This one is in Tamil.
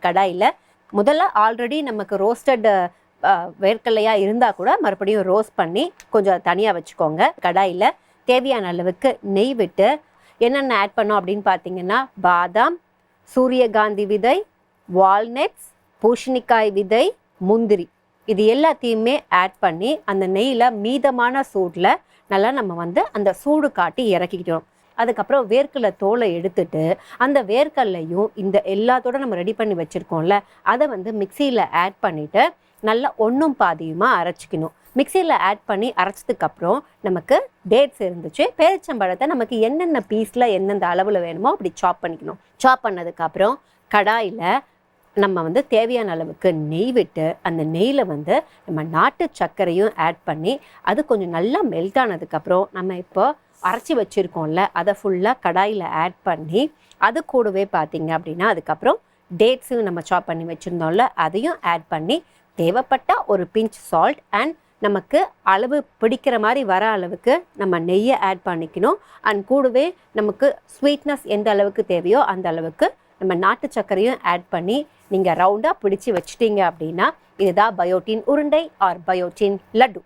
கடாயில் முதல்ல ஆல்ரெடி நமக்கு ரோஸ்டட் வேர்க்கடலையாக இருந்தால் கூட மறுபடியும் ரோஸ்ட் பண்ணி கொஞ்சம் தனியாக வச்சுக்கோங்க. கடாயில் தேவையான அளவுக்கு நெய் விட்டு என்னென்ன ஆட் பண்ணோம் அப்படின்னு பார்த்தீங்கன்னா பாதாம், சூரியகாந்தி விதை, வால்நட்ஸ், பூசணிக்காய் விதை, முந்திரி, இது எல்லாத்தையுமே ஆட் பண்ணி அந்த நெய்யில் மீதமான சூடில் நல்லா நம்ம அந்த சூடு காட்டி இறக்கிக்கிட்டோம். அதுக்கப்புறம் வேர்க்கடலை தோலை எடுத்துட்டு அந்த வேர்க்கடலையும் இந்த எல்லாத்தோட நம்ம ரெடி பண்ணி வச்சுருக்கோம்ல அதை மிக்சியில் ஆட் பண்ணிவிட்டு நல்லா ஒன்றும் பாதியுமாக அரைச்சிக்கணும். மிக்சியில் ஆட் பண்ணி அரைச்சதுக்கப்புறம் நமக்கு டேட்ஸ் இருந்துச்சு. பேரிச்சம்பழத்தை நமக்கு என்னென்ன பீஸில் எந்தெந்த அளவில் வேணுமோ அப்படி சாப் பண்ணிக்கணும். சாப் பண்ணதுக்கப்புறம் கடாயில் நம்ம தேவையான அளவுக்கு நெய் விட்டு அந்த நெய்யில் நம்ம நாட்டு சர்க்கரையும் ஆட் பண்ணி அது கொஞ்சம் நல்லா மெல்ட் ஆனதுக்கப்புறம் நம்ம இப்போ அரைச்சி வச்சுருக்கோம்ல அதை ஃபுல்லாக கடாயில் ஆட் பண்ணி அது கூடவே பார்த்திங்க அப்படின்னா அதுக்கப்புறம் டேட்ஸும் நம்ம சாப் பண்ணி வச்சுருந்தோம்ல அதையும் ஆட் பண்ணி தேவைப்பட்ட ஒரு பிஞ்ச் சால்ட் அண்ட் நமக்கு அளவு பிடிக்கிற மாதிரி வர அளவுக்கு நம்ம நெய்யை ஆட் பண்ணிக்கணும். அண்ட் கூடவே நமக்கு ஸ்வீட்னஸ் எந்த அளவுக்கு தேவையோ அந்த அளவுக்கு நம்ம நாட்டு சர்க்கரையும் ஆட் பண்ணி நீங்கள் ரவுண்டாக பிடிச்சி வச்சிட்டிங்க அப்படின்னா இதுதான் பயோட்டின் உருண்டை ஆர் பயோட்டின் லட்டு.